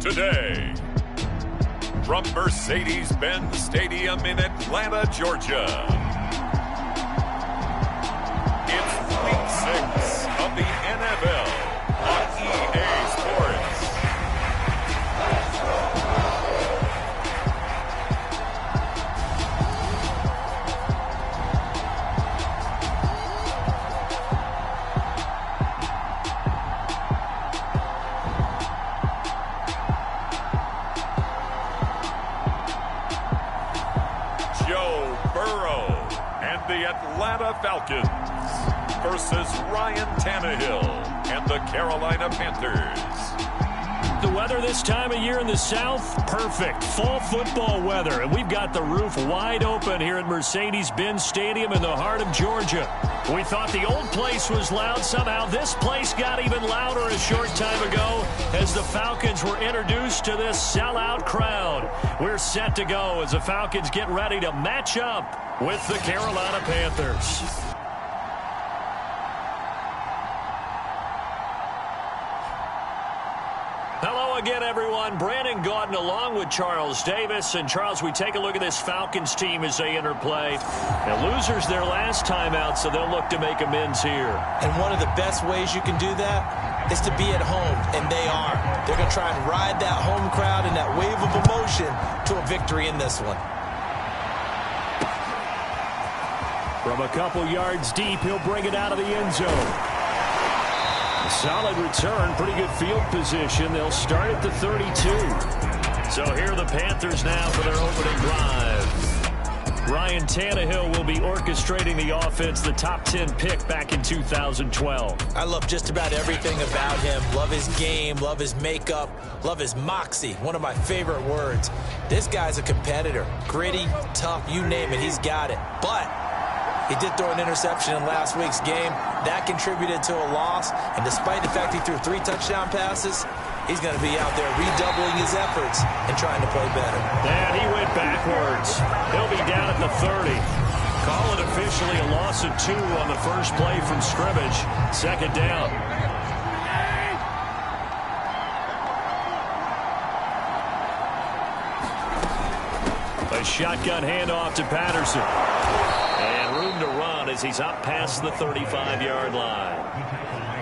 today. From Mercedes-Benz Stadium in Atlanta, Georgia, it's Week 6 of the NFL on EA Sports. Joe Burrow and the Atlanta Falcons versus Ryan Tannehill and the Carolina Panthers. The weather this time of year in the South, perfect. Fall football weather. And we've got the roof wide open here at Mercedes-Benz Stadium in the heart of Georgia. We thought the old place was loud. Somehow this place got even louder a short time ago as the Falcons were introduced to this sellout crowd. We're set to go as the Falcons get ready to match up with the Carolina Panthers. Hello again, everyone. Brandon Gaudin along with Charles Davis. And, Charles, we take a look at this Falcons team as they interplay. Now, losers their last time out, so they'll look to make amends here. And one of the best ways you can do that is to be at home, and they are. They're going to try and ride that home crowd and that wave of emotion to a victory in this one. From a couple yards deep, he'll bring it out of the end zone. Solid return, pretty good field position. They'll start at the 32. So here are the Panthers now for their opening drive. Ryan Tannehill will be orchestrating the offense, the top 10 pick back in 2012. I love just about everything about him. Love his game, love his makeup, love his moxie, one of my favorite words. This guy's a competitor. Gritty, tough, you name it, he's got it. But he did throw an interception in last week's game. That contributed to a loss. And despite the fact he threw 3 touchdown passes, he's going to be out there redoubling his efforts and trying to play better. And he went backwards. He'll be down at the 30. Call it officially a loss of 2 on the first play from scrimmage. Second down. A shotgun handoff to Patterson. And room to run as he's up past the 35-yard line.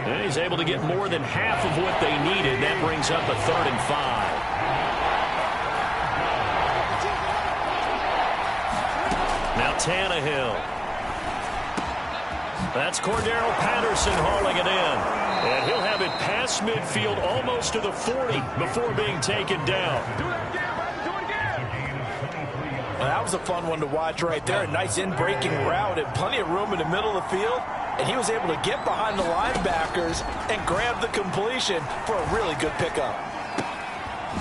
And he's able to get more than half of what they needed. That brings up a 3rd and 5. Now Tannehill. That's Cordero Patterson hauling it in. And he'll have it past midfield almost to the 40 before being taken down. Well, that was a fun one to watch right there. A nice in-breaking route and plenty of room in the middle of the field. And he was able to get behind the linebackers and grab the completion for a really good pickup.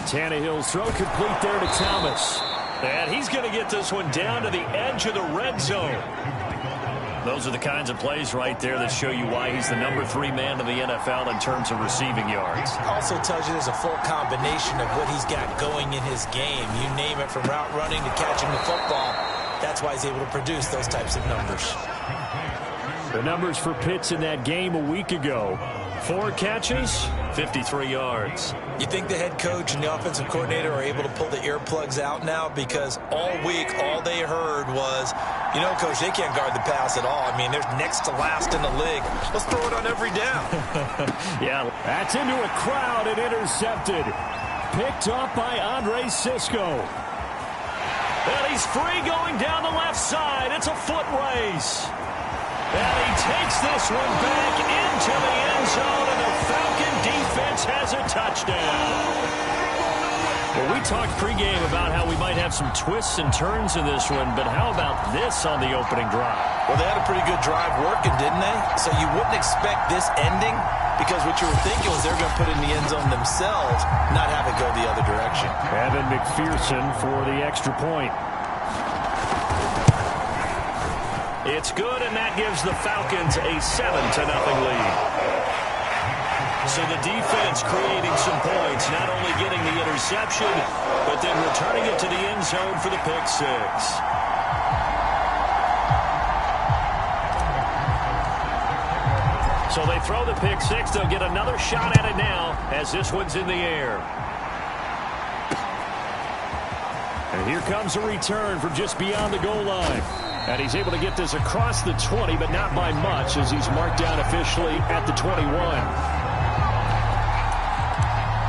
Tannehill's throw complete there to Thomas. And he's going to get this one down to the edge of the red zone. Those are the kinds of plays right there that show you why he's the number 3 man in the NFL in terms of receiving yards. Also tells you there's a full combination of what he's got going in his game. You name it, from route running to catching the football. That's why he's able to produce those types of numbers. The numbers for Pitts in that game a week ago. 4 catches, 53 yards. You think the head coach and the offensive coordinator are able to pull the earplugs out now? Because all week, all they heard was, you know, Coach, they can't guard the pass at all. I mean, they're next to last in the league. Let's throw it on every down. Yeah, that's into a crowd and intercepted. Picked up by Andre Cisco. And he's free going down the left side. It's a foot race. And he takes this one back into the end zone, and the Falcon defense has a touchdown. Well, we talked pregame about how we might have some twists and turns in this one, but how about this on the opening drive? Well, they had a pretty good drive working, didn't they? So you wouldn't expect this ending, because what you were thinking was they were going to put it in the end zone themselves, not have it go the other direction. Evan McPherson for the extra point. It's good, and that gives the Falcons a 7-0 lead. So the defense creating some points, not only getting the interception, but then returning it to the end zone for the pick 6. So they throw the pick 6. They'll get another shot at it now as this one's in the air. Here comes a return from just beyond the goal line. And he's able to get this across the 20, but not by much, as he's marked down officially at the 21.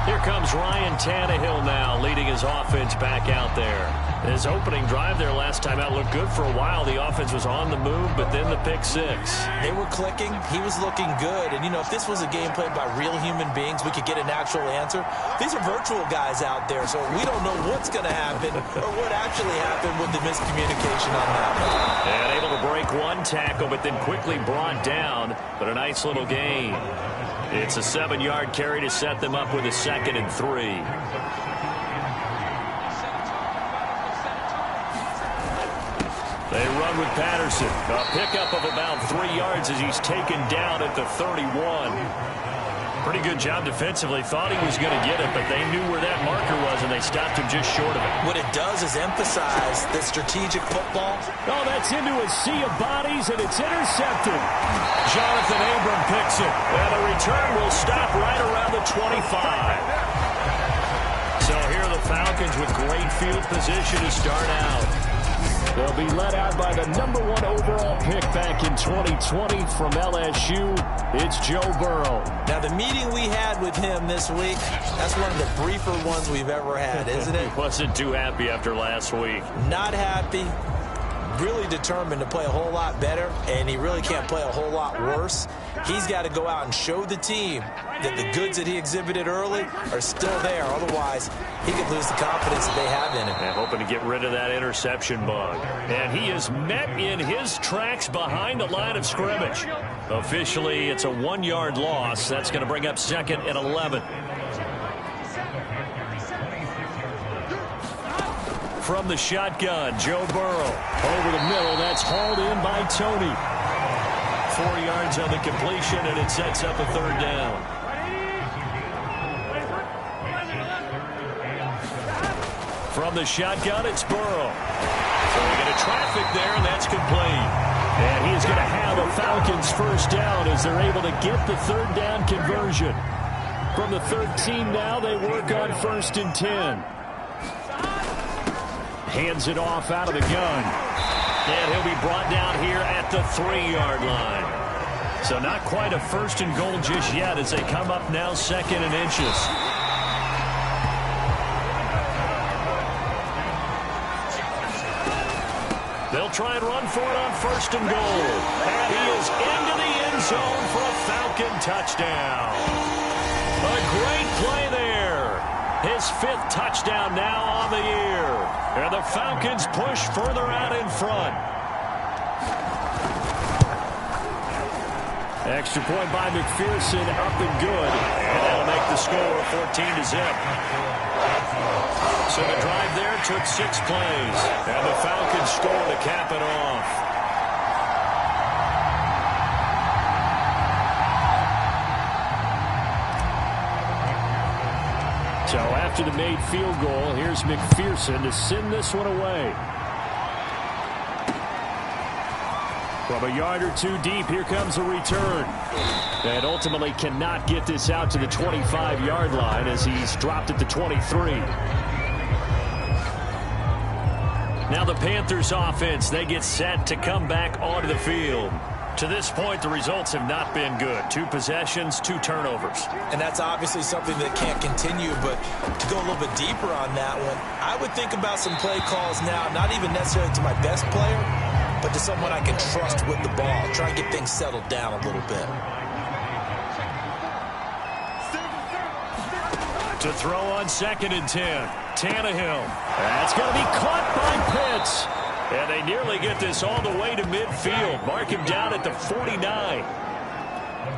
Here comes Ryan Tannehill now, leading his offense back out there. His opening drive there last time out looked good for a while. The offense was on the move, but then the pick six. They were clicking. He was looking good. And, you know, if this was a game played by real human beings, we could get an actual answer. These are virtual guys out there, so we don't know what's going to happen or what actually happened with the miscommunication on that one. And able to break one tackle, but then quickly brought down. But a nice little gain. It's a 7-yard carry to set them up with a 2nd and 3. They run with Patterson. A pickup of about 3 yards as he's taken down at the 31. Pretty good job defensively. Thought he was going to get it, but they knew where that marker was, and they stopped him just short of it. What it does is emphasize the strategic football. Oh, that's into a sea of bodies, and it's intercepted. Jonathan Abram picks it, and the return will stop right around the 25. So here are the Falcons with great field position to start out. They'll be led out by the #1 overall pick back in 2020 from LSU. It's Joe Burrow. Now, the meeting we had with him this week, that's one of the briefer ones we've ever had, isn't it? Wasn't too happy after last week. Not happy. Really determined to play a whole lot better, and he really can't play a whole lot worse. He's got to go out and show the team that the goods that he exhibited early are still there. Otherwise, he could lose the confidence that they have in him. And hoping to get rid of that interception bug. And he is met in his tracks behind the line of scrimmage. Officially, it's a 1-yard loss. That's going to bring up 2nd and 11. From the shotgun, Joe Burrow. Over the middle, that's hauled in by Tony. 4 yards on the completion, and it sets up a 3rd down. From the shotgun, it's Burrow. So we get a traffic there, and that's complete. And he is going to have a Falcons 1st down as they're able to get the 3rd down conversion. From the 13 now, they work on 1st and 10. Hands it off out of the gun. And he'll be brought down here at the 3-yard line. So not quite a 1st and goal just yet as they come up now 2nd and inches. They'll try and run for it on 1st and goal. And he is into the end zone for a Falcon touchdown. A great play there. His 5th touchdown now on the year. And the Falcons push further out in front. Extra point by McPherson, up and good. And that'll make the score 14-0. So the drive there took 6 plays. And the Falcons score to cap it off. So after the made field goal, here's McPherson to send this one away. From a yard or 2 deep, here comes a return. And ultimately cannot get this out to the 25-yard line as he's dropped at the 23. Now the Panthers offense, they get set to come back onto the field. To this point, the results have not been good. 2 possessions, 2 turnovers. And that's obviously something that can't continue, but to go a little bit deeper on that one, I would think about some play calls now, not even necessarily to my best player, but to someone I can trust with the ball. Try and get things settled down a little bit. To throw on 2nd and 10. Tannehill. That's going to be caught by Pitts. And they nearly get this all the way to midfield. Mark him down at the 49.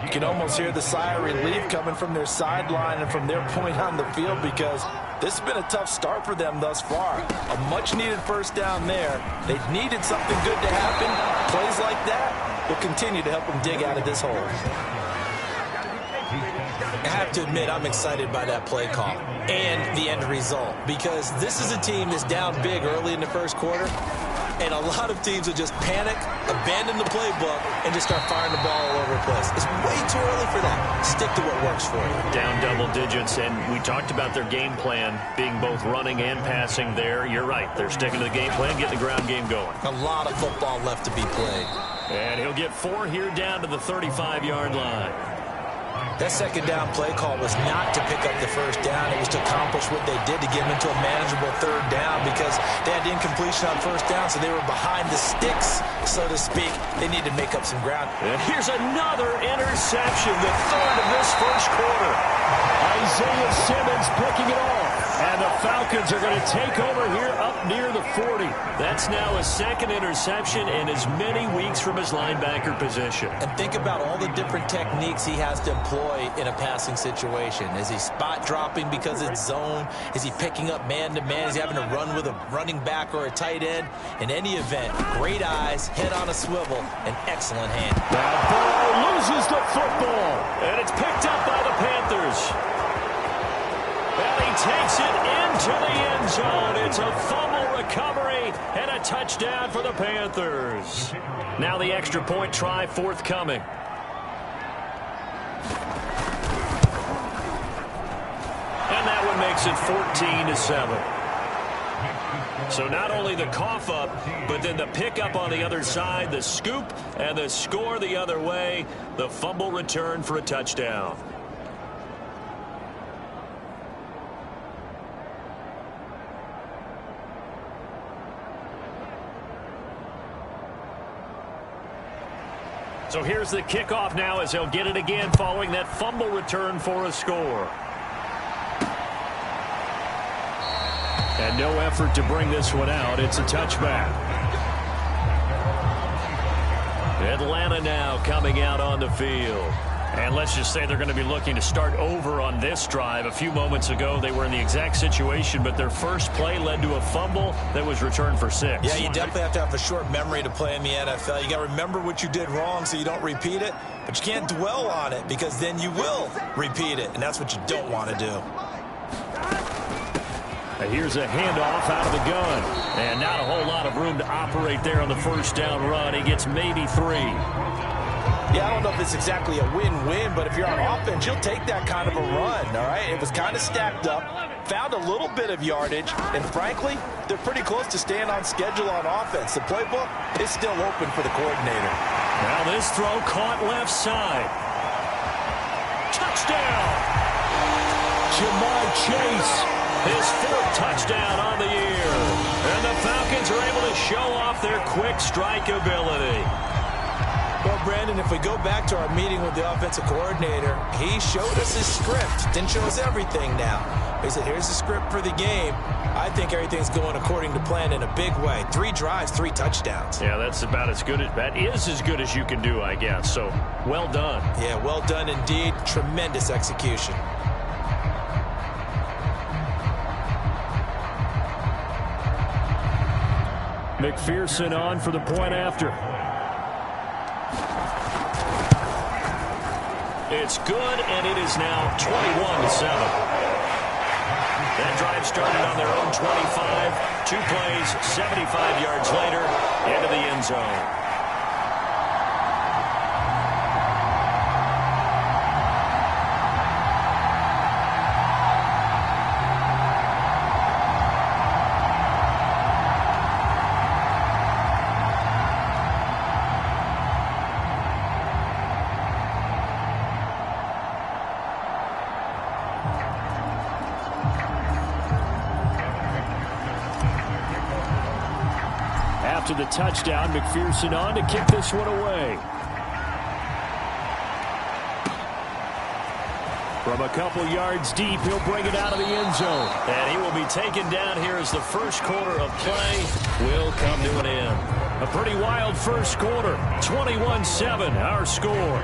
You can almost hear the sigh of relief coming from their sideline and from their point on the field because this has been a tough start for them thus far. A much-needed 1st down there. They needed something good to happen. Plays like that will continue to help them dig out of this hole. I have to admit, I'm excited by that play call and the end result because this is a team that's down big early in the 1st quarter. And a lot of teams will just panic, abandon the playbook, and just start firing the ball all over the place. It's way too early for that. Stick to what works for you. Down double digits, and we talked about their game plan being both running and passing there. You're right. They're sticking to the game plan, getting the ground game going. A lot of football left to be played. And he'll get 4 here down to the 35-yard line. That second down play call was not to pick up the first down. It was to accomplish what they did to get them into a manageable third down because they had incompletion on first down, so they were behind the sticks, so to speak. They need to make up some ground. And here's another interception, the third of this first quarter. Isaiah Simmons picking it off. And the Falcons are going to take over here up near the 40. That's now his second interception in as many weeks from his linebacker position. And think about all the different techniques he has to employ in a passing situation. Is he spot dropping because it's zone? Is he picking up man-to-man? Is he having to run with a running back or a tight end? In any event, great eyes, head on a swivel, and excellent hand. Now Burrow loses the football, and it's picked up by the Panthers. And he takes it into the end zone. It's a fumble recovery and a touchdown for the Panthers. Now the extra point try forthcoming. And that one makes it 14-7. So not only the cough up, but then the pickup on the other side, the scoop, and the score the other way. The fumble return for a touchdown. So here's the kickoff now as he'll get it again following that fumble return for a score. And no effort to bring this one out. It's a touchback. Atlanta now coming out on the field. And let's just say they're going to be looking to start over on this drive. A few moments ago, they were in the exact situation, but their first play led to a fumble that was returned for 6. Yeah, you definitely have to have a short memory to play in the NFL. You got to remember what you did wrong so you don't repeat it, but you can't dwell on it because then you will repeat it, and that's what you don't want to do. Here's a handoff out of the gun, and not a whole lot of room to operate there on the first down run. He gets maybe 3. Yeah, I don't know if it's exactly a win-win, but if you're on offense, you'll take that kind of a run, all right? It was kind of stacked up, found a little bit of yardage, and frankly, they're pretty close to staying on schedule on offense. The playbook is still open for the coordinator. Now this throw caught left side. Touchdown! Jamar Chase, his 4th touchdown on the year. And the Falcons are able to show off their quick strike ability. Well, Brandon, if we go back to our meeting with the offensive coordinator, he showed us his script. Didn't show us everything now. He said, here's the script for the game. I think everything's going according to plan in a big way. 3 drives, 3 touchdowns. Yeah, that's about as good as, that is as good as you can do, I guess. So, well done. Yeah, well done indeed. Tremendous execution. McPherson on for the point after. It's good, and it is now 21-7. That drive started on their own 25. 2 plays, 75 yards later, into the end zone. After the touchdown, McPherson on to kick this one away. From a couple yards deep, he'll bring it out of the end zone. And he will be taken down here as the first quarter of play will come to an end. A pretty wild first quarter. 21-7, our score.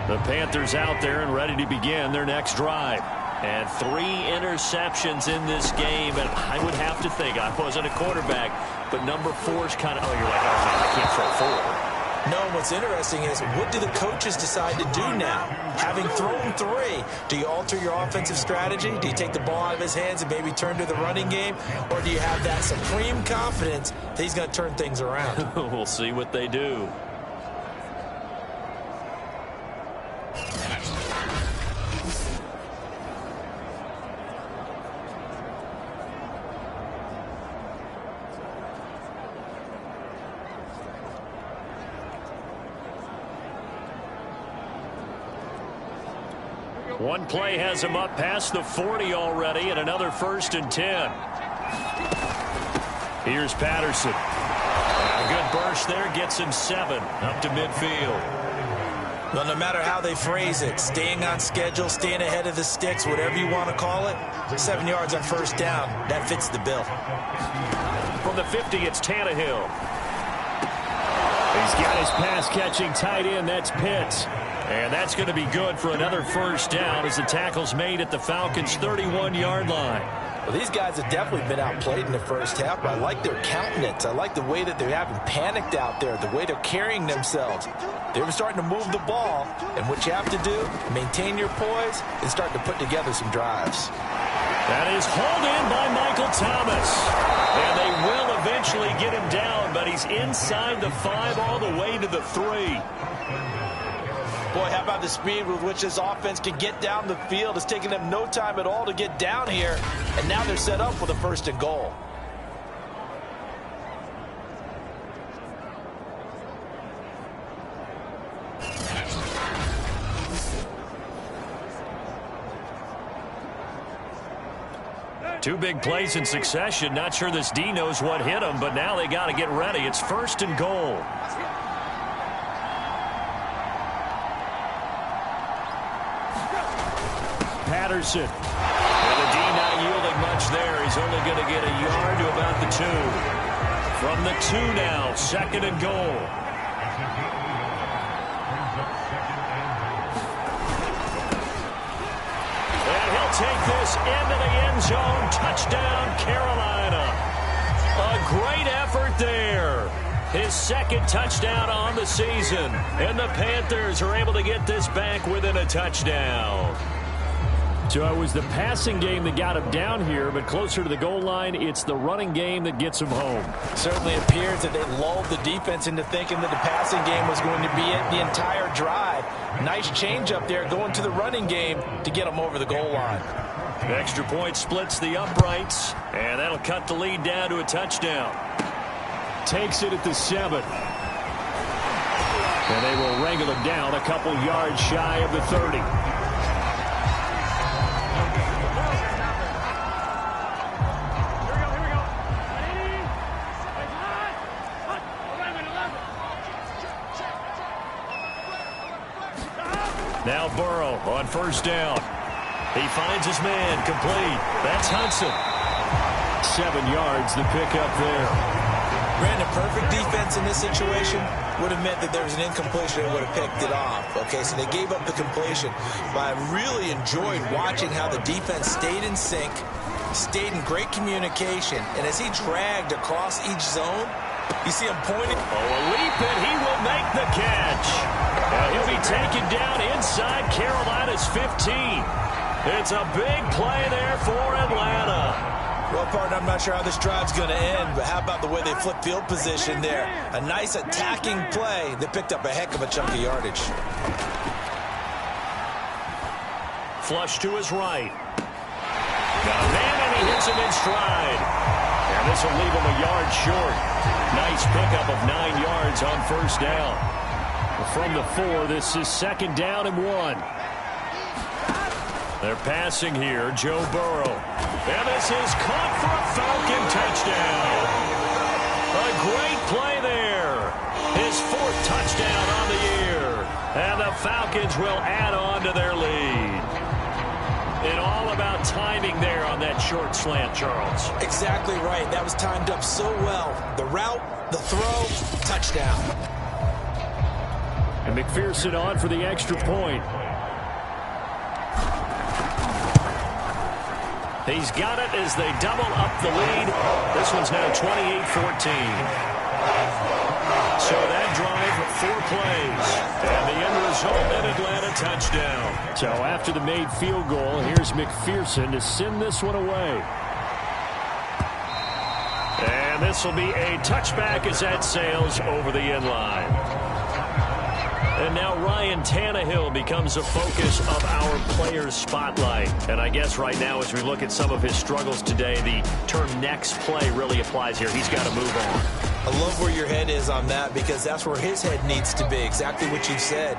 The Panthers out there and ready to begin their next drive. And 3 interceptions in this game, and I would have to think, I wasn't a quarterback, but number 4 is kind of, oh, you're like, oh, man, I can't throw 4. No, what's interesting is, what do the coaches decide to do now? Having thrown 3, do you alter your offensive strategy? Do you take the ball out of his hands and maybe turn to the running game? Or do you have that supreme confidence that he's going to turn things around? We'll see what they do. One play has him up past the 40 already, and another 1st and 10. Here's Patterson. A good burst there, gets him 7 up to midfield. Well, no matter how they phrase it, staying on schedule, staying ahead of the sticks, whatever you want to call it, 7 yards on 1st down, that fits the bill. From the 50, it's Tannehill. He's got his pass-catching tight end, that's Pitts. And that's going to be good for another 1st down as the tackle's made at the Falcons' 31-yard line. Well, these guys have definitely been outplayed in the first half, but I like their countenance. I like the way that they haven't panicked out there, the way they're carrying themselves. They were starting to move the ball, and what you have to do, maintain your poise and start to put together some drives. That is hauled in by Michael Thomas. And they will eventually get him down, but he's inside the 5 all the way to the 3. Boy, how about the speed with which this offense can get down the field? It's taking them no time at all to get down here, and now they're set up with a 1st and goal. Two big plays in succession. Not sure this D knows what hit him, but now they got to get ready. It's 1st and goal. Patterson. And the D not yielding much there. He's only going to get a yard to about the 2. From the 2 now, 2nd and goal. And he'll take this into the end zone. Touchdown, Carolina. A great effort there. His 2nd touchdown on the season. And the Panthers are able to get this back within a touchdown. So it was the passing game that got him down here, but closer to the goal line, it's the running game that gets him home. Certainly appears that they lulled the defense into thinking that the passing game was going to be it the entire drive. Nice change up there going to the running game to get them over the goal line. The extra point splits the uprights, and that'll cut the lead down to a touchdown. Takes it at the 7. And they will wrangle him down a couple yards shy of the 30. Now Burrow on 1st down. He finds his man, complete. That's Hudson. 7 yards, the pickup there. Brandon, perfect defense in this situation would have meant that there was an incompletion and would have picked it off. Okay, so they gave up the completion. But I really enjoyed watching how the defense stayed in sync, stayed in great communication, and as he dragged across each zone, you see him pointing. Oh, a leap, and he will make the catch. And he'll be taken down inside Carolina's 15. It's a big play there for Atlanta. Well, partner, I'm not sure how this drive's going to end, but how about the way they flip field position there? A nice attacking play that picked up a heck of a chunk of yardage. Flush to his right. Now, man, and he hits him in stride. And this will leave him a yard short. Nice pickup of 9 yards on 1st down. From the 4, this is 2nd down and 1. They're passing here, Joe Burrow. And this is caught for a Falcon touchdown. A great play there. His 4th touchdown on the year. And the Falcons will add on to their lead. And all about timing there on that short slant, Charles. Exactly right. That was timed up so well. The route, the throw, touchdown. And McPherson on for the extra point. He's got it as they double up the lead. This one's now 28-14. So that drive, 4 plays. And the end result, an Atlanta touchdown. So after the made field goal, here's McPherson to send this one away. And this will be a touchback as that sails over the end line. And now Ryan Tannehill becomes a focus of our players' spotlight. And I guess right now as we look at some of his struggles today, the term next play really applies here. He's got to move on. I love where your head is on that because that's where his head needs to be, exactly what you said.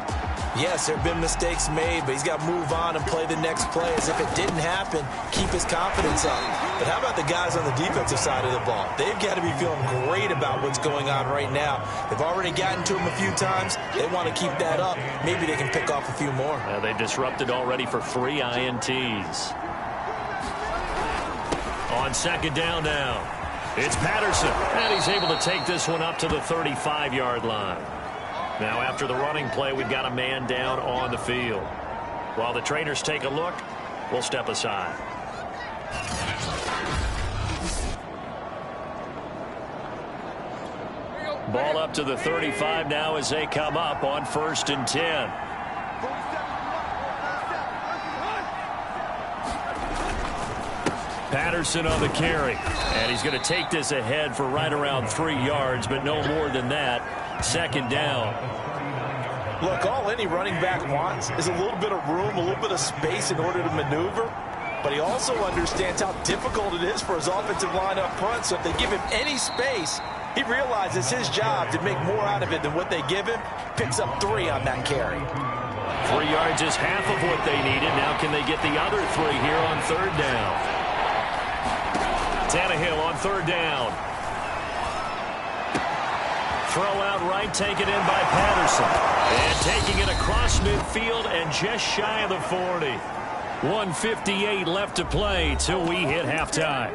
Yes, there have been mistakes made, but he's got to move on and play the next play as if it didn't happen, keep his confidence up. But how about the guys on the defensive side of the ball? They've got to be feeling great about what's going on right now. They've already gotten to him a few times. They want to keep that up. Maybe they can pick off a few more. They disrupted already for 3 INTs. On second down now, it's Patterson, and he's able to take this one up to the 35-yard line. Now after the running play, we've got a man down on the field. While the trainers take a look, we'll step aside. Ball up to the 35 now as they come up on 1st and 10. Patterson on the carry. And he's going to take this ahead for right around 3 yards, but no more than that. 2nd down. Look, all any running back wants is a little bit of room, a little bit of space in order to maneuver. But he also understands how difficult it is for his offensive line up front. So if they give him any space, he realizes his job to make more out of it than what they give him. Picks up 3 on that carry. 3 yards is half of what they needed. Now can they get the other 3 here on 3rd down? Tannehill on 3rd down. Throw out right, taken in by Patterson. And taking it across midfield and just shy of the 40. 1:58 left to play till we hit halftime.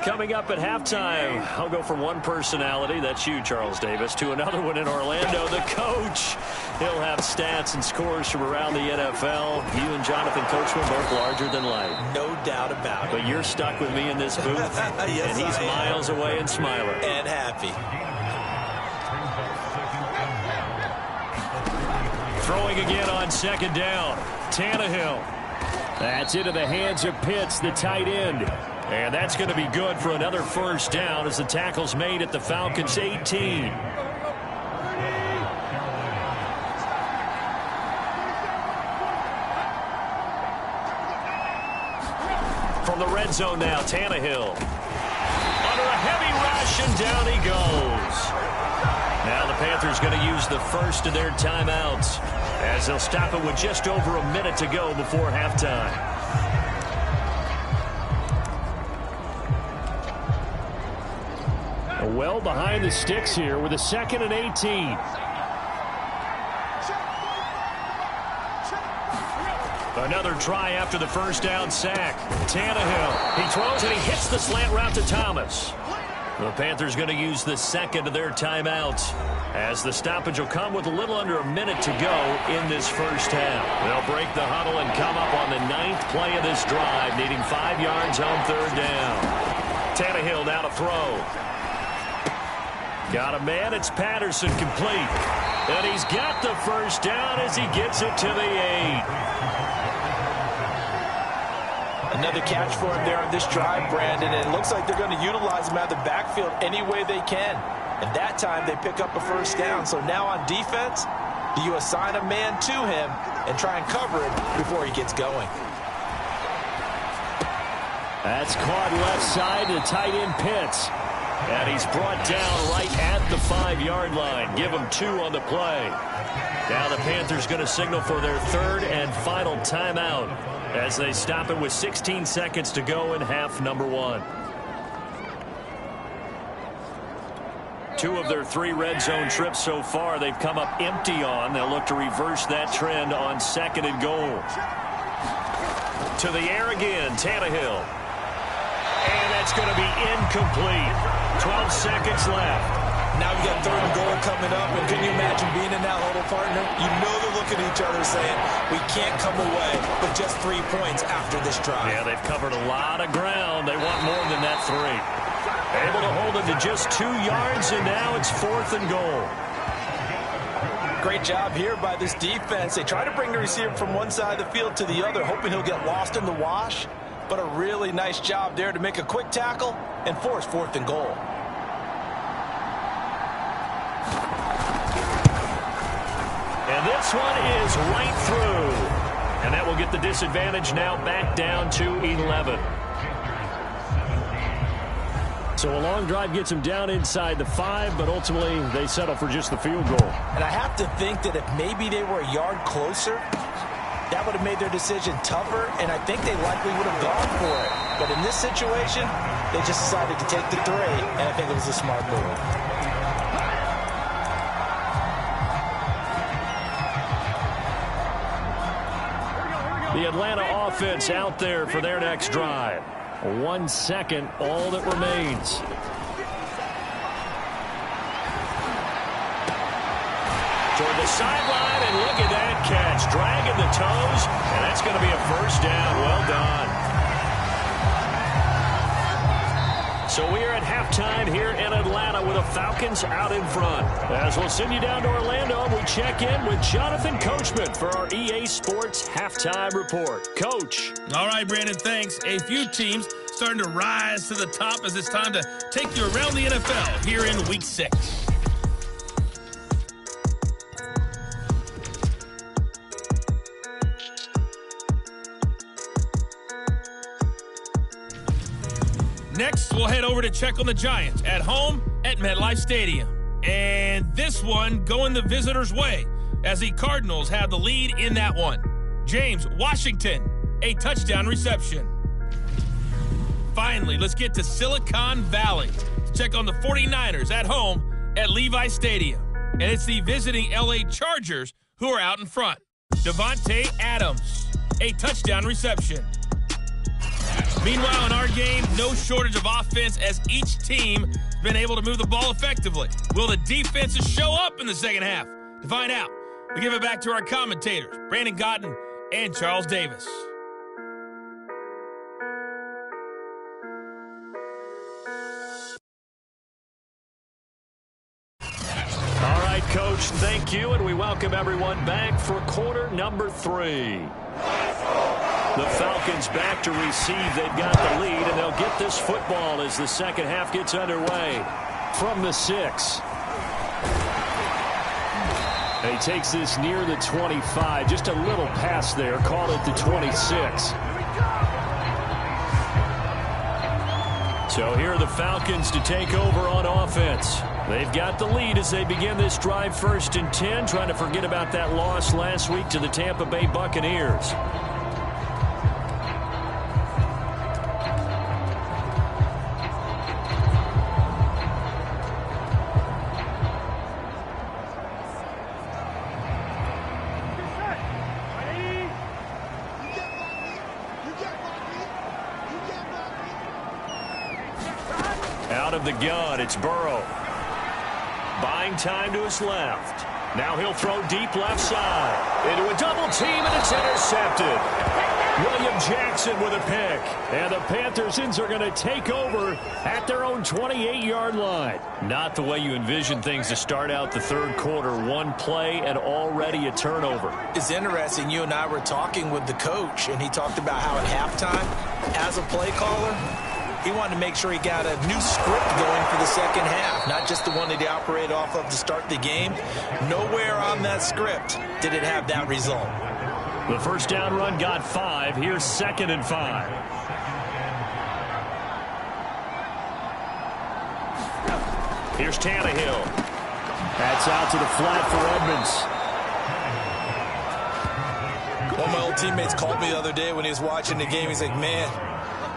Coming up at halftime, I'll go from one personality, that's you, Charles Davis, to another one in Orlando, the coach. He'll have stats and scores from around the NFL. You and Jonathan Coachman both larger than life. No doubt about it. But you're stuck with me in this booth, yes, and he's miles away and smiling. And happy. Throwing again on 2nd down. Tannehill. That's into the hands of Pitts, the tight end. And that's going to be good for another 1st down as the tackle's made at the Falcons' 18. From the red zone now, Tannehill. Under a heavy rush, and down he goes. Now the Panthers going to use the first of their timeouts as they'll stop it with just over a minute to go before halftime. Well behind the sticks here with a 2nd and 18. Another try after the 1st down sack. Tannehill. He throws and he hits the slant route to Thomas. The Panthers going to use the 2nd of their timeouts as the stoppage will come with a little under a minute to go in this 1st half. They'll break the huddle and come up on the 9th play of this drive, needing 5 yards on 3rd down. Tannehill now to throw. Got a man, it's Patterson, complete. And he's got the 1st down as he gets it to the 8. Another catch for him there on this drive, Brandon, and it looks like they're going to utilize him out of the backfield any way they can. And that time they pick up a 1st down. So now on defense, do you assign a man to him and try and cover it before he gets going? That's caught left side to tight end Pitts. And he's brought down right at the 5-yard line. Give him 2 on the play. Now the Panthers going to signal for their 3rd and final timeout as they stop it with 16 seconds to go in half number 1. 2 of their 3 red zone trips so far they've come up empty on. They'll look to reverse that trend on 2nd and goal. To the air again, Tannehill. And that's going to be incomplete. 12 seconds left. Now we got 3rd and goal coming up, and can you imagine imagine being in that huddle, partner? You know they're looking at each other saying, we can't come away with just 3 points after this drive. Yeah, they've covered a lot of ground. They want more than that 3. Able to hold it to just 2 yards, and now it's 4th and goal. Great job here by this defense. They try to bring the receiver from one side of the field to the other, hoping he'll get lost in the wash. But a really nice job there to make a quick tackle and force 4th and goal. And this one is right through. And that will get the disadvantage now back down to 11. So a long drive gets them down inside the 5, but ultimately they settle for just the field goal. And I have to think that if maybe they were a yard closer, that would have made their decision tougher, and I think they likely would have gone for it. But in this situation, they just decided to take the 3, and I think it was a smart move. The Atlanta offense out there for their next drive. 1 second, all that remains. Toward the sideline, and look at that catch. Dragging the toes, and that's going to be a first down. Well done. So we are at halftime here in Atlanta with the Falcons out in front. As we'll send you down to Orlando, we check in with Jonathan Coachman for our EA Sports Halftime Report. Coach. All right, Brandon, thanks. A few teams starting to rise to the top as it's time to take you around the NFL here in Week 6. Next, we'll head over to check on the Giants at home at MetLife Stadium. And this one going the visitors' way as the Cardinals have the lead in that one. James Washington, a touchdown reception. Finally, let's get to Silicon Valley to check on the 49ers at home at Levi Stadium. And it's the visiting LA Chargers who are out in front. Devontae Adams, a touchdown reception. Meanwhile, in our game, no shortage of offense as each team has been able to move the ball effectively. Will the defenses show up in the second half? To find out, we give it back to our commentators, Brandon Gotten and Charles Davis. All right, Coach, thank you, and we welcome everyone back for quarter number 3. The Falcons back to receive. They've got the lead, and they'll get this football as the second half gets underway from the 6. And he takes this near the 25. Just a little pass there. Call it the 26. So here are the Falcons to take over on offense. They've got the lead as they begin this drive 1st and 10, trying to forget about that loss last week to the Tampa Bay Buccaneers. Out of the gun, it's Burrow. Buying time to his left. Now he'll throw deep left side. Into a double team, and it's intercepted. William Jackson with a pick. And the Panthers are going to take over at their own 28-yard line. Not the way you envision things to start out the third quarter. One play and already a turnover. It's interesting. You and I were talking with the coach, and he talked about how at halftime, as a play caller, he wanted to make sure he got a new script going for the second half, not just the one that he operated off of to start the game. Nowhere on that script did it have that result. The first down run got 5. Here's 2nd and 5. Here's Tannehill. That's out to the flat for Edmonds. One of my old teammates called me the other day when he was watching the game. He's like, man,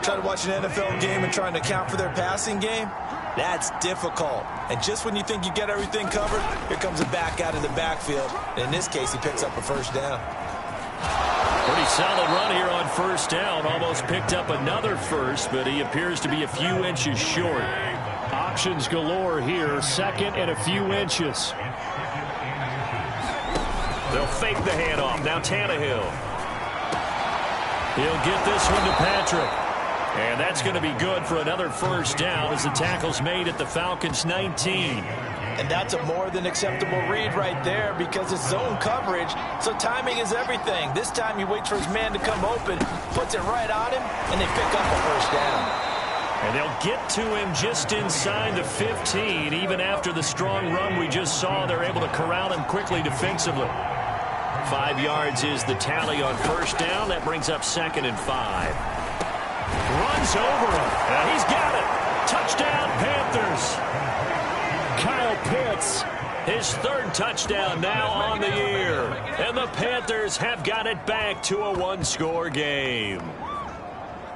trying to watch an NFL game and trying to account for their passing game, that's difficult. And just when you think you get everything covered, here comes a back out of the backfield. And in this case, he picks up a first down. Pretty solid run here on first down. Almost picked up another first, but he appears to be a few inches short. Options galore here. 2nd and a few inches. They'll fake the handoff. Now Tannehill. He'll get this one to Patrick. And that's going to be good for another first down as the tackle's made at the Falcons' 19. And that's a more than acceptable read right there because it's zone coverage, so timing is everything. This time he waits for his man to come open, puts it right on him, and they pick up a first down. And they'll get to him just inside the 15. Even after the strong run we just saw, they're able to corral him quickly defensively. 5 yards is the tally on first down. That brings up 2nd and 5. Runs over him. And he's got it. Touchdown, Panthers. Kyle Pitts, his 3rd touchdown now on the year. And the Panthers have got it back to a 1-score game.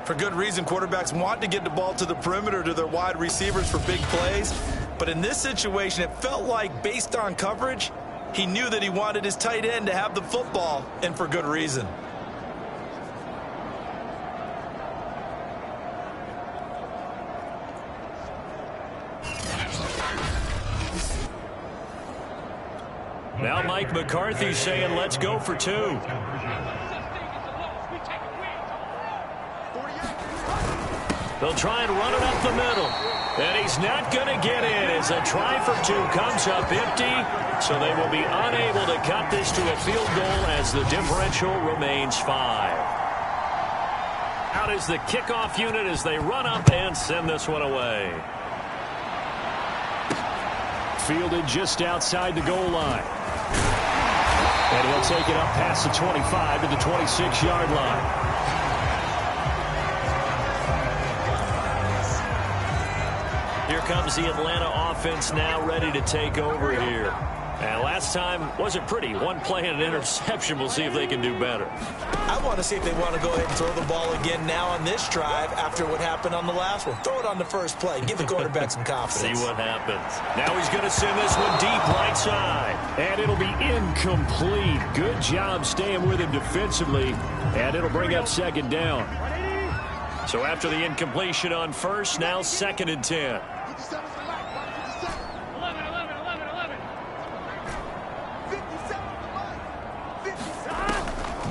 For good reason, quarterbacks want to get the ball to the perimeter to their wide receivers for big plays. But in this situation, it felt like based on coverage, he knew that he wanted his tight end to have the football, and for good reason. Now Mike McCarthy saying, let's go for 2. They'll try and run it up the middle. And he's not going to get in as a try for 2 comes up empty. So they will be unable to cut this to a field goal as the differential remains 5. Out is the kickoff unit as they run up and send this one away. Fielded just outside the goal line. And he'll take it up past the 25 to the 26-yard line. Here comes the Atlanta offense now ready to take over here. And last time wasn't pretty. One play and an interception. We'll see if they can do better. I want to see if they want to go ahead and throw the ball again now on this drive after what happened on the last one. Throw it on the first play. Give the quarterback some confidence. See what happens. Now he's going to send this one deep right side. And it'll be incomplete. Good job staying with him defensively. And it'll bring up 2nd down. So after the incompletion on first, now 2nd and 10.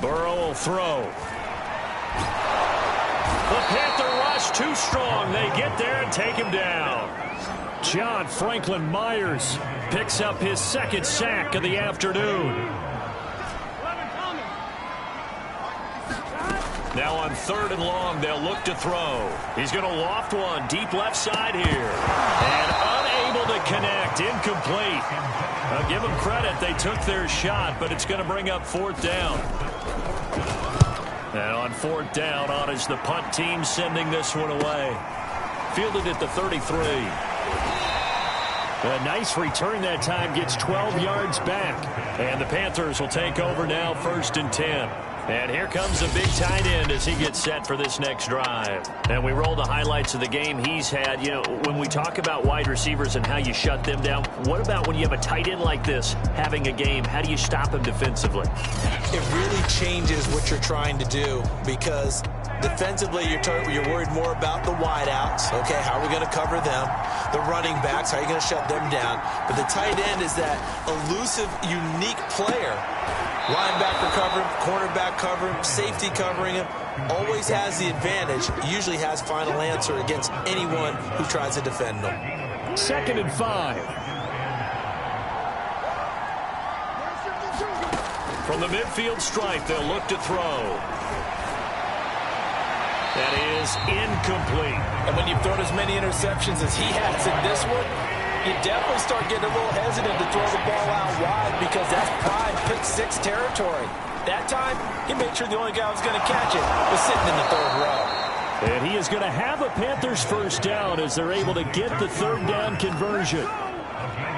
Burrow will throw. The Panther rush too strong. They get there and take him down. John Franklin Myers picks up his 2nd sack of the afternoon. Now on 3rd and long, they'll look to throw. He's going to loft one deep left side here. And unable to connect. Incomplete. I'll give them credit. They took their shot, but it's going to bring up 4th down. And on 4th down, on is the punt team sending this one away. Fielded at the 33. A nice return that time, gets 12 yards back. And the Panthers will take over now, 1st and 10. And here comes a big tight end as he gets set for this next drive. And we roll the highlights of the game he's had. You know, when we talk about wide receivers and how you shut them down, what about when you have a tight end like this having a game? How do you stop him defensively? It really changes what you're trying to do because defensively you're worried more about the wideouts. Okay, how are we going to cover them? The running backs, how are you going to shut them down? But the tight end is that elusive, unique player. Linebacker covering, cornerback covering, safety covering him, always has the advantage, usually has final answer against anyone who tries to defend him. 2nd and 5. From the midfield stripe, they'll look to throw. That is incomplete. And when you've thrown as many interceptions as he has in this one, you definitely start getting a little hesitant to throw the ball out wide because that's prime pick-6 territory. That time, he made sure the only guy who was going to catch it was sitting in the 3rd row. And he is going to have a Panthers first down as they're able to get the 3rd down conversion.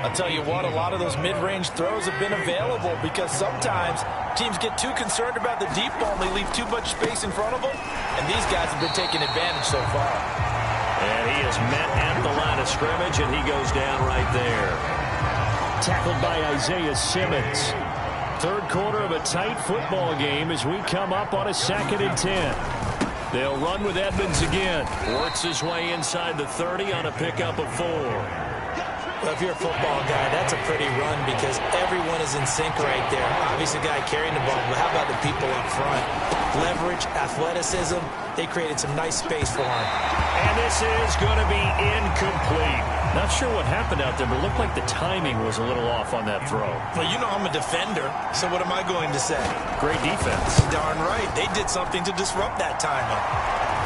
I'll tell you what, a lot of those mid-range throws have been available because sometimes teams get too concerned about the deep ball and they leave too much space in front of them, and these guys have been taking advantage so far. And he is met at the line of scrimmage, and he goes down right there. Tackled by Isaiah Simmons. 3rd quarter of a tight football game as we come up on a 2nd and 10. They'll run with Edmonds again. Works his way inside the 30 on a pickup of 4. Well, if you're a football guy, that's a pretty run because everyone is in sync right there. Obviously, the guy carrying the ball, but how about the people up front? Leverage, athleticism, they created some nice space for him. And this is going to be incomplete. Not sure what happened out there, but it looked like the timing was a little off on that throw. Well, you know I'm a defender, so what am I going to say? Great defense. Darn right. They did something to disrupt that timing.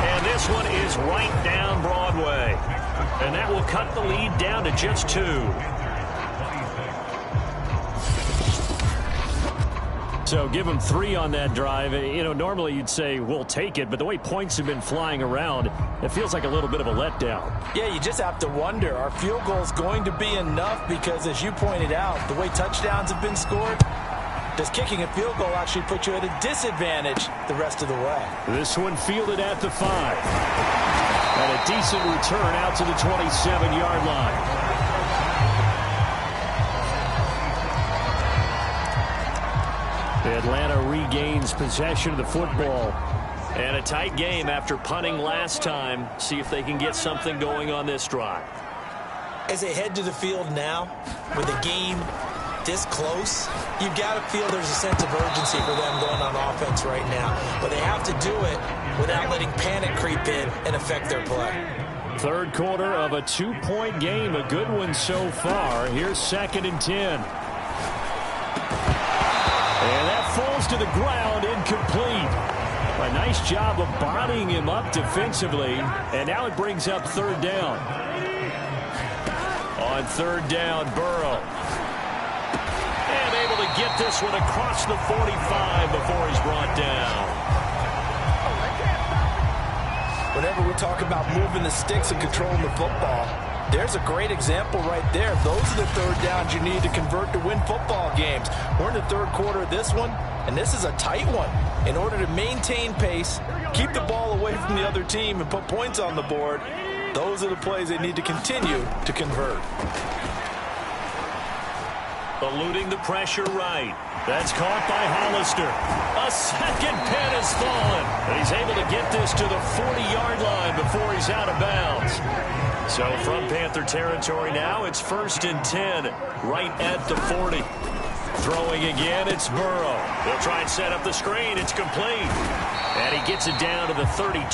And this one is right down Broadway. And that will cut the lead down to just 2. So give them 3 on that drive. You know, normally you'd say we'll take it, but the way points have been flying around, it feels like a little bit of a letdown. Yeah, you just have to wonder, are field goals going to be enough? Because as you pointed out, the way touchdowns have been scored, does kicking a field goal actually put you at a disadvantage the rest of the way? This one fielded at the 5. And a decent return out to the 27-yard line. Atlanta regains possession of the football. And a tight game after punting last time. See if they can get something going on this drive. As they head to the field now, with the game this close, you've got to feel there's a sense of urgency for them going on offense right now. But they have to do it without letting panic creep in and affect their play. Third quarter of a 2-point game. A good one so far. Here's 2nd and 10. And that falls to the ground, incomplete. A nice job of bodying him up defensively. And now it brings up 3rd down. On 3rd down, Burrow. And able to get this one across the 45 before he's brought down. Whenever we talk about moving the sticks and controlling the football, there's a great example right there. Those are the 3rd downs you need to convert to win football games. We're in the 3rd quarter of this one, and this is a tight one. In order to maintain pace, keep the ball away from the other team, and put points on the board, those are the plays they need to continue to convert. Eluding the pressure right. That's caught by Hollister. A second pin has fallen. And he's able to get this to the 40-yard line before he's out of bounds. So from Panther territory now, it's 1st and 10, right at the 40. Throwing again, it's Burrow. They'll try and set up the screen. It's complete. And he gets it down to the 32.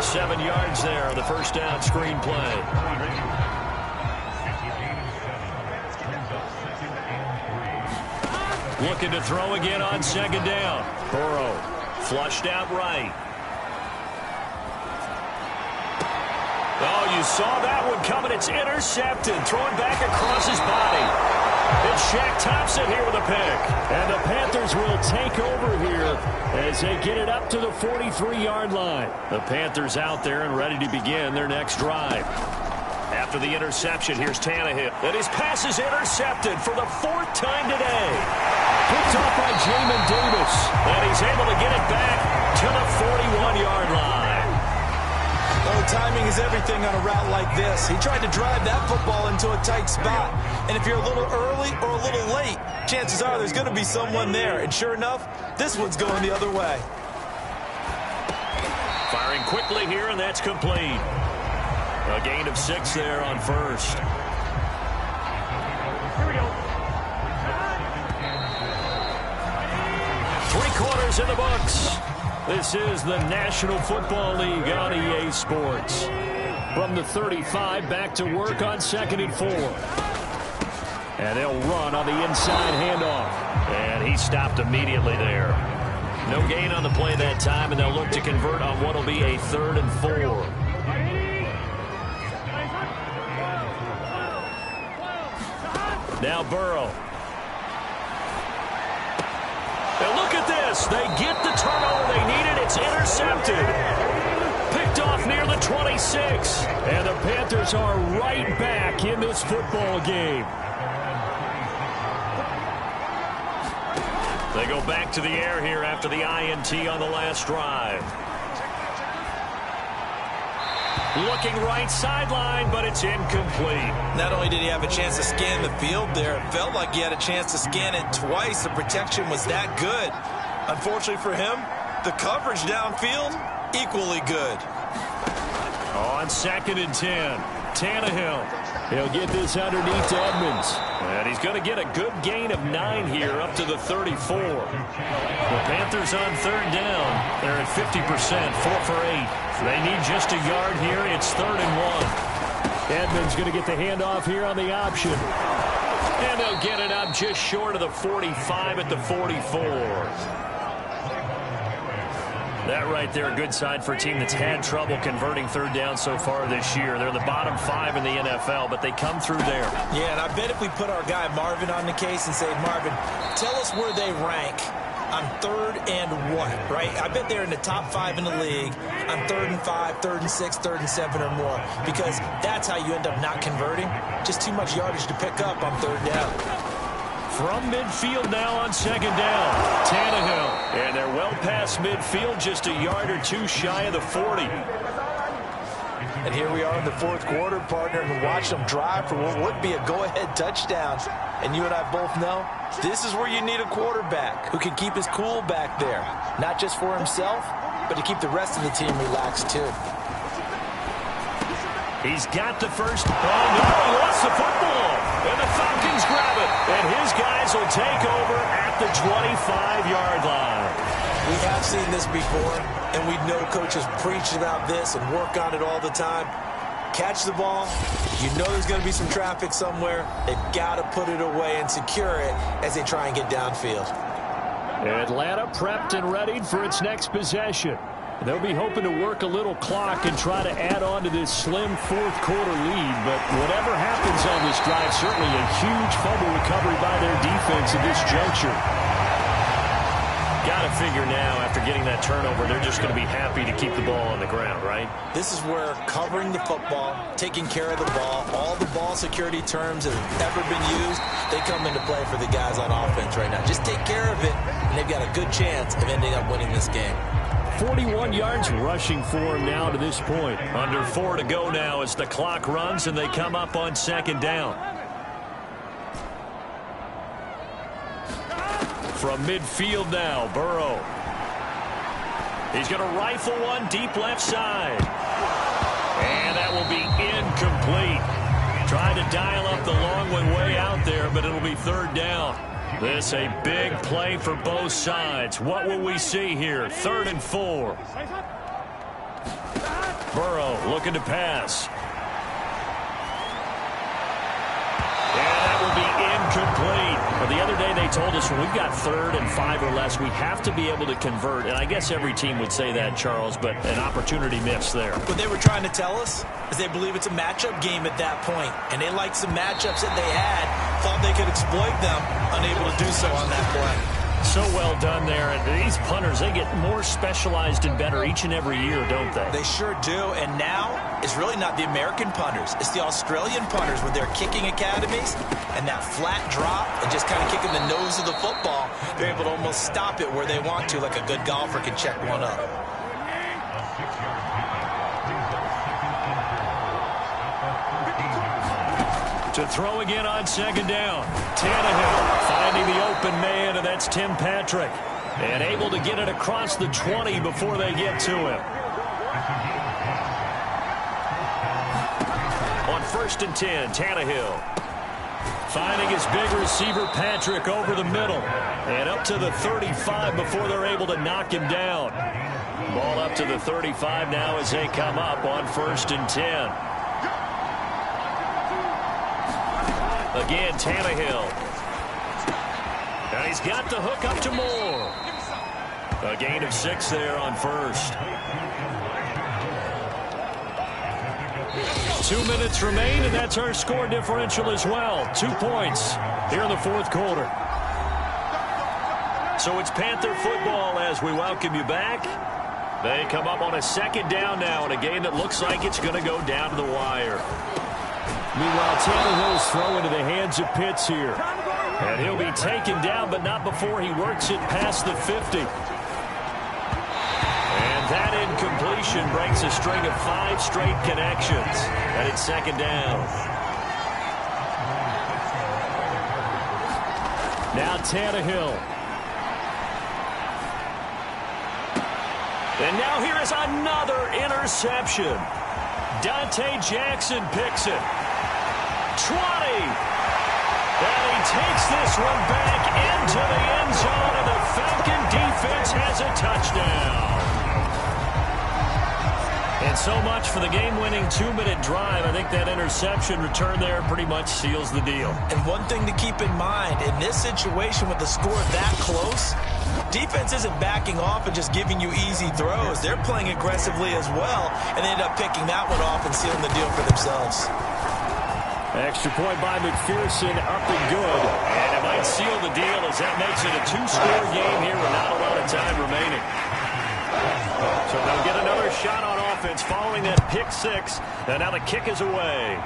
7 yards there on the first down screen play. Looking to throw again on 2nd down. Burrow flushed out right. Oh, you saw that one coming. It's intercepted. Throwing back across his body. It's Shaq Thompson here with a pick. And the Panthers will take over here as they get it up to the 43-yard line. The Panthers out there and ready to begin their next drive. After the interception, here's Tannehill. And his pass is intercepted for the 4th time today. Picked off by Jamin Davis. And he's able to get it back to the 41-yard line. Oh, timing is everything on a route like this. He tried to drive that football into a tight spot. And if you're a little early or a little late, chances are there's going to be someone there. And sure enough, this one's going the other way. Firing quickly here, and that's complete. A gain of 6 there on 1st. Here we go. 3 quarters in the books. This is the National Football League on EA Sports. From the 35, back to work on 2nd and 4. And they'll run on the inside handoff. And he stopped immediately there. No gain on the play that time, and they'll look to convert on what will be a 3rd and 4. Now Burrow. And look at this. They get the turnover they needed. It's intercepted. Picked off near the 26. And the Panthers are right back in this football game. They go back to the air here after the INT on the last drive. Looking right sideline, but it's incomplete. Not only did he have a chance to scan the field there, it felt like he had a chance to scan it twice. The protection was that good. Unfortunately for him, the coverage downfield, equally good. On 2nd and 10, Tannehill. He'll get this underneath to Edmonds. And he's going to get a good gain of 9 here up to the 34. The Panthers on 3rd down. They're at 50%, 4 for 8. They need just a yard here. It's 3rd and 1. Edmonds going to get the handoff here on the option. And they'll get it up just short of the 45 at the 44. That right there, a good sign for a team that's had trouble converting 3rd down so far this year. They're the bottom 5 in the NFL, but they come through there. Yeah, and I bet if we put our guy Marvin on the case and say, Marvin, tell us where they rank on 3rd and 1, right? I bet they're in the top 5 in the league on 3rd and 5, 3rd and 6, 3rd and 7 or more, because that's how you end up not converting. Just too much yardage to pick up on 3rd down. From midfield now on 2nd down, Tannehill. And they're well past midfield, just a yard or 2 shy of the 40. And here we are in the 4th quarter, partner, and watch them drive for what would be a go-ahead touchdown. And you and I both know this is where you need a quarterback who can keep his cool back there. Not just for himself, but to keep the rest of the team relaxed, too. He's got the first. Oh, no, he lost the football. And the Falcons grab it. And his guys will take over at the 25-yard line. We have seen this before, and we know coaches preach about this and work on it all the time. Catch the ball. You know there's going to be some traffic somewhere. They've got to put it away and secure it as they try and get downfield. Atlanta prepped and readied for its next possession. They'll be hoping to work a little clock and try to add on to this slim 4th quarter lead. But whatever happens on this drive, certainly a huge fumble recovery by their defense at this juncture. Got to figure now, after getting that turnover, they're just going to be happy to keep the ball on the ground, right? This is where covering the football, taking care of the ball, all the ball security terms that have ever been used, they come into play for the guys on offense right now. Just take care of it, and they've got a good chance of ending up winning this game. 41 yards rushing for him now to this point. Under 4 to go now as the clock runs and they come up on 2nd down. From midfield now, Burrow. He's going to rifle one deep left side. And that will be incomplete. Tried to dial up the long way out there, but it'll be 3rd down. This a big play for both sides. What will we see here? 3rd and 4. Burrow looking to pass. And that will be incomplete. Well, the other day they told us when we've got 3rd and 5 or less, we have to be able to convert. And I guess every team would say that, Charles, but an opportunity missed there. What they were trying to tell us is they believe it's a matchup game at that point. And they liked some matchups that they had, thought they could exploit them, unable to do so on that play. So well done there. And these punters, they get more specialized and better each and every year, don't they? They sure do. And now it's really not the American punters. It's the Australian punters with their kicking academies and that flat drop and just kind of kicking the nose of the football. They're able to almost stop it where they want to, like a good golfer can check one up. To throw again on 2nd down. Tannehill finding the open man, and that's Tim Patrick. And able to get it across the 20 before they get to him. On 1st and 10, Tannehill. Finding his big receiver, Patrick, over the middle. And up to the 35 before they're able to knock him down. Ball up to the 35 now as they come up on 1st and 10. Again, Tannehill. And he's got the hook up to Moore. A gain of 6 there on 1st. 2 minutes remain, and that's our score differential as well. 2 points here in the 4th quarter. So it's Panther football as we welcome you back. They come up on a 2nd down now in a game that looks like it's going to go down to the wire. Meanwhile, Tannehill's throw into the hands of Pitts here. And he'll be taken down, but not before he works it past the 50. And that incompletion breaks a string of 5 straight connections. And it's 2nd down. Now Tannehill. And now here is another interception. Dante Jackson picks it. 20. And he takes this one back into the end zone, and the Falcon defense has a touchdown. And so much for the game-winning 2-minute drive. I think that interception return there pretty much seals the deal. And one thing to keep in mind, in this situation with the score that close, defense isn't backing off and just giving you easy throws. They're playing aggressively as well, and they end up picking that one off and sealing the deal for themselves. Extra point by McPherson, up and good. And it might seal the deal as that makes it a 2-score game here with not a lot of time remaining. So they'll get another shot on offense following that pick six. And now the kick is away.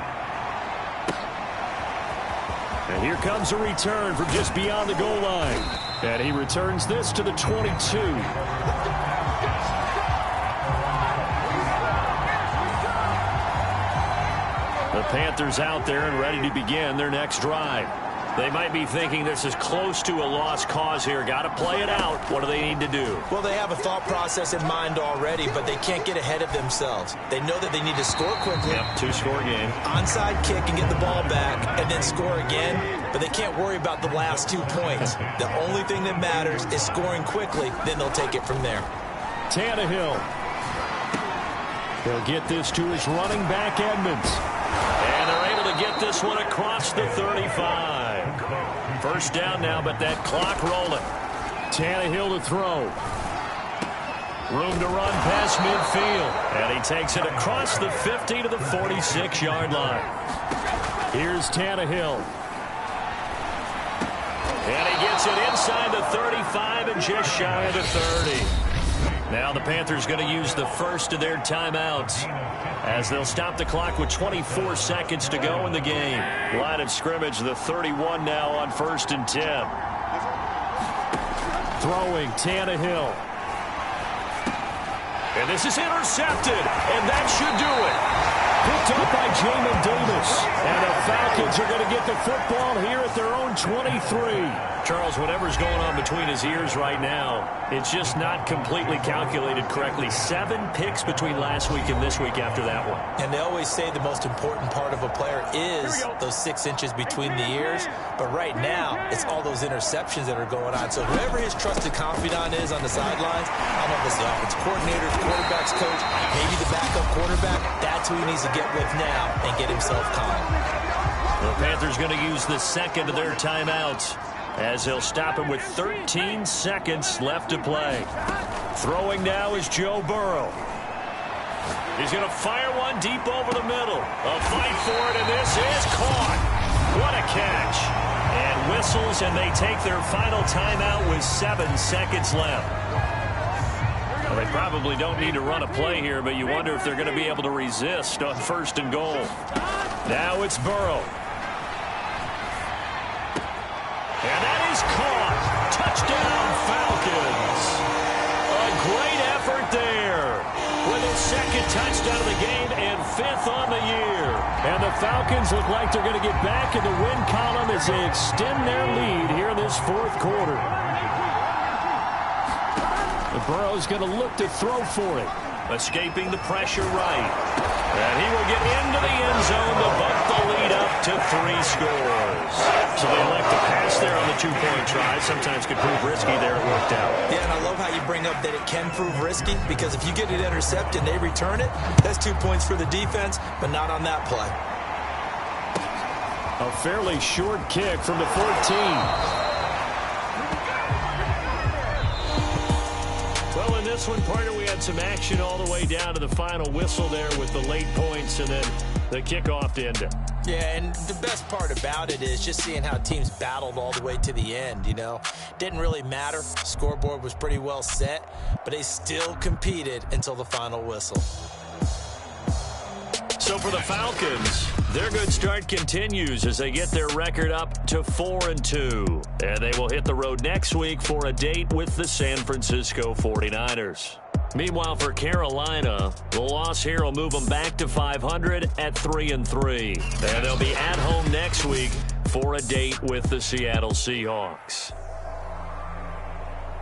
And here comes a return from just beyond the goal line. And he returns this to the 22. The Panthers out there and ready to begin their next drive. They might be thinking this is close to a lost cause here. Got to play it out. What do they need to do? Well, they have a thought process in mind already, but they can't get ahead of themselves. They know that they need to score quickly. Yep, 2-score game. Onside kick and get the ball back and then score again, but they can't worry about the last 2 points. The only thing that matters is scoring quickly, then they'll take it from there. Tannehill. He'll get this to his running back, Edmonds. And they're able to get this one across the 35. First down now, but that clock rolling. Tannehill to throw. Room to run past midfield. And he takes it across the 50 to the 46-yard line. Here's Tannehill. And he gets it inside the 35 and just shy of the 30. Now the Panthers going to use the first of their timeouts as they'll stop the clock with 24 seconds to go in the game. Line of scrimmage, the 31 now on 1st and 10. Throwing Tannehill. And this is intercepted, and that should do it. Picked up by Jamin Davis. And the Falcons are going to get the football here at their own 23. Charles, whatever's going on between his ears right now, it's just not completely calculated correctly. 7 picks between last week and this week after that one. And they always say the most important part of a player is those 6 inches between the ears. But right now, it's all those interceptions that are going on. So whoever his trusted confidant is on the sidelines, I don't know if it's the offense coordinator, the quarterback's coach, maybe the backup quarterback, that's who he needs to get with now and get himself calm. The Panthers going to use the second of their timeouts as they'll stop him with 13 seconds left to play. Throwing now is Joe Burrow. He's going to fire one deep over the middle. A fight for it, and this is caught. What a catch. And whistles, and they take their final timeout with 7 seconds left. Well, they probably don't need to run a play here, but you wonder if they're going to be able to resist on 1st and goal. Now it's Burrow. And that is caught. Touchdown, Falcons. A great effort there. With a second touchdown of the game and 5th on the year. And the Falcons look like they're going to get back in the win column as they extend their lead here in this 4th quarter. The Burrow's going to look to throw for it. Escaping the pressure right. And he will get into the end zone to bump the lead up to 3 scores. So they elect to pass there on the 2-point try. Sometimes could prove risky there. It worked out. Yeah, and I love how you bring up that it can prove risky, because if you get it intercepted and they return it, that's 2 points for the defense, but not on that play. A fairly short kick from the 14. Well, in this one, partner, we had some action all the way down to the final whistle there with the late points and then the kickoff to end it. Yeah, and the best part about it is just seeing how teams battled all the way to the end, you know. Didn't really matter. Scoreboard was pretty well set, but they still competed until the final whistle. So for the Falcons, their good start continues as they get their record up to 4-2. And they will hit the road next week for a date with the San Francisco 49ers. Meanwhile, for Carolina, the loss here will move them back to 500 at 3-3. And they'll be at home next week for a date with the Seattle Seahawks.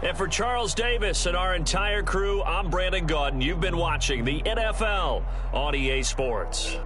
And for Charles Davis and our entire crew, I'm Brandon Gaudin. You've been watching the NFL on EA Sports.